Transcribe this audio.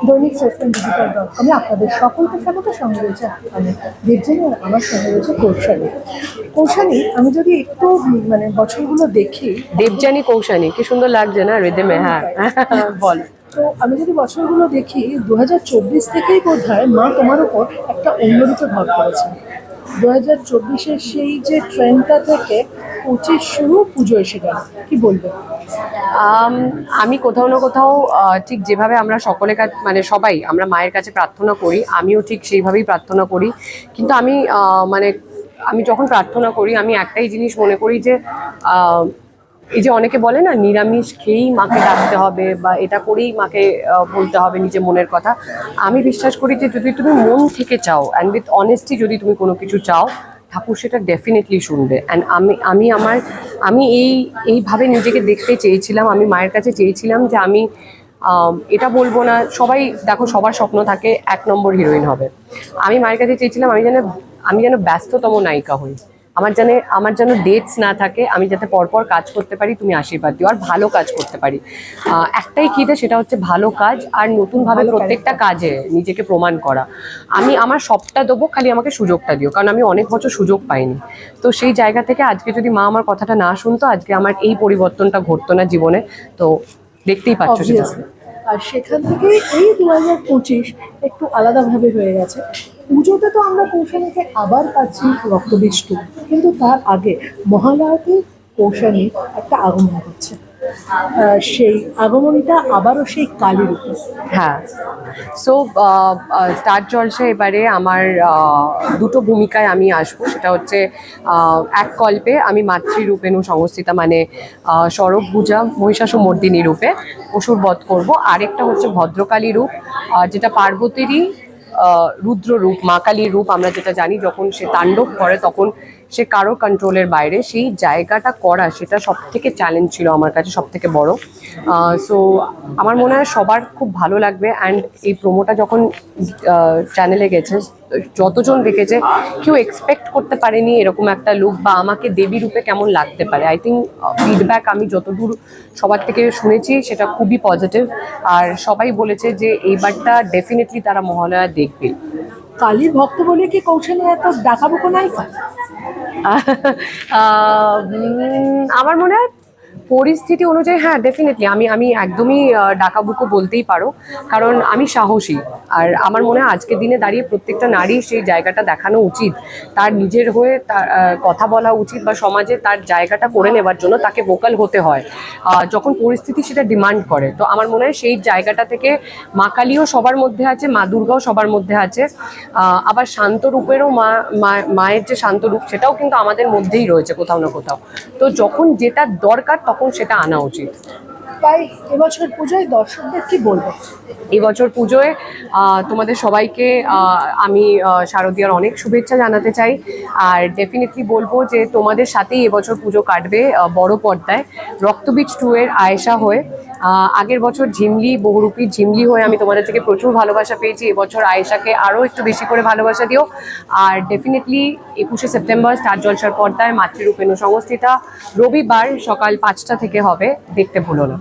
দৈনিক সাসপেন্স ডিজিটাল.কমে আপনাদের সকলকে স্বাগত। সঙ্গে রয়েছে আমি দেবজানী, আর আমার সঙ্গে রয়েছে কৌশালী। কৌশালী, আমি যদি একটু বছরগুলো দেখি, দেবজানী কৌশানী, কি সুন্দর লাগছে না রিদেমে? হ্যাঁ বল। তো আমি যদি বছরগুলো দেখি, 2024 থেকেই বোধহয় মা তোমার উপর একটা অন্যরূপে ভর করেছে। 2024-এর সেই যে ট্রেন্ডটা থেকে 25 শুরু, পুজো এসে গেল, কি বলবে? আমি কোথাও না কোথাও ঠিক যেভাবে আমরা সকলে সবাই আমরা মায়ের কাছে প্রার্থনা করি, আমিও ঠিক সেইভাবেই প্রার্থনা করি। কিন্তু আমি যখন প্রার্থনা করি, আমি একটাই জিনিস মনে করি যে এই যে অনেকে বলে না, নিরামিষ খেয়েই মাকে ডাকতে হবে বা এটা করেই মাকে বলতে হবে নিজের মনের কথা। আমি বিশ্বাস করি যে যদি তুমি মন থেকে চাও অ্যান্ড উইথ অনেস্টি যদি তুমি কোনো কিছু চাও, ঠাকুর সেটা ডেফিনেটলি শুনবে। অ্যান্ড আমি এইভাবে নিজেকে দেখতে চেয়েছিলাম। আমি মায়ের কাছে চেয়েছিলাম যে আমি এটা বলবো না, সবাই দেখো সবার স্বপ্ন থাকে 1 নম্বর হিরোইন হবে। আমি মায়ের কাছে চেয়েছিলাম আমি যেন ব্যস্ততম নায়িকা হই। আমার যেন ডেটস না থাকে, আমি যাতে পরপর কাজ করতে পারি, তুমি আশীর্বাদ দিও, আর ভালো কাজ করতে পারি। একটাই খিদে, সেটা হচ্ছে ভালো কাজ আর নতুনভাবে প্রত্যেকটা কাজে নিজেকে প্রমাণ করা। আমি আমার সবটা দেবো, খালি আমাকে সুযোগটা দিও, কারণ আমি অনেক বছর সুযোগ পাইনি। তো সেই জায়গা থেকে আজকে যদি মা আমার কথাটা না শুনতো, আজকে আমার এই পরিবর্তনটা ঘটতো না জীবনে। তো দেখতেই পাচ্ছ সেটা। আর সেখান থেকে এই 2025 একটু আলাদাভাবে হয়ে গেছে। পুজোতে তো আমরা কৌশানীকে আবার পাচ্ছি রক্তবীজ 2, কিন্তু তার আগে মহালয়াতে কৌশানী একটা আগমন করছে। সেই আগমনটা আবারও সেই কালীর উপর। হ্যাঁ, সো স্টার জলসা এবারে আমার দুটো ভূমিকায় আমি আসবো। সেটা হচ্ছে এক কল্পে আমি মাতৃরূপেণু সংস্থিতা, মানে সরভভুজা মহিষাসুমর্দিনী রূপে অসুর বধ করবো। আরেকটা হচ্ছে ভদ্রকালী রূপ, যেটা পার্বতীরই রুদ্র রূপ, মা কালীর রূপ। আমরা যেটা জানি, যখন সে তাণ্ডব করে তখন সে কারো কন্ট্রোলের বাইরে। সেই জায়গাটা করা, সেটা সব থেকে চ্যালেঞ্জ ছিল আমার কাছে, সব থেকে বড়। সো আমার মনে হয় সবার খুব ভালো লাগবে। অ্যান্ড এই প্রোমোটা যখন চ্যানেলে গেছে, যতজন দেখেছে, কেউ এক্সপেক্ট করতে পারেনি এরকম একটা লুক, বা আমাকে দেবী রূপে কেমন লাগতে পারে। আই থিঙ্ক ফিডব্যাক আমি যতদূর সবার থেকে শুনেছি, সেটা খুবই পজিটিভ। আর সবাই বলেছে যে এইবারটা ডেফিনেটলি তারা মহালয়া দেখবে। কালীর ভক্ত বলে কি কৌশানী এত ডাকাবুকো নায়িকা? আমার মনে হয় পরিস্থিতি অনুযায়ী, হ্যাঁ ডেফিনেটলি আমি একদমই ডাকাবুকো বলতেই পারো, কারণ আমি সাহসী। আর আমার মনে হয় আজকের দিনে দাঁড়িয়ে প্রত্যেকটা নারী সেই জায়গাটা দেখানো উচিত, তার নিজের হয়ে তার কথা বলা উচিত, বা সমাজে তার জায়গাটা করে নেবার জন্য তাকে ভোকাল হতে হয় যখন পরিস্থিতি সেটা ডিমান্ড করে। তো আমার মনে হয় সেই জায়গাটা থেকে মা কালীও সবার মধ্যে আছে, মা দুর্গাও সবার মধ্যে আছে। আবার শান্ত রূপেরও মায়ের যে শান্ত রূপ, সেটাও কিন্তু আমাদের মধ্যেই রয়েছে কোথাও না কোথাও। তো যখন যেটা দরকার তখন সেটা আনা উচিত। তাই এবছর পুজোয় দর্শকদের কি বলবো? এবছর পুজোয় তোমাদের সবাইকে আমি শারদীয়ার অনেক শুভেচ্ছা জানাতে চাই। আর ডেফিনেটলি বলবো যে তোমাদের সাথেই এবছর পুজো কাটবে বড় পর্দায়, রক্তবীজ 2 এর আয়েশা হয়ে। আগের বছর ঝিমলি, বহুরূপীর ঝিমলি হয়ে আমি তোমাদের থেকে প্রচুর ভালোবাসা পেয়েছি। এবছর আয়েশাকে আরও একটু বেশি করে ভালোবাসা দিও। আর ডেফিনেটলি 21শে সেপ্টেম্বর স্টার জলসার পর্দায় মাতৃরূপেণু সংস্থিতা, রবিবার সকাল 5টা থেকে হবে, দেখতে ভুলো না।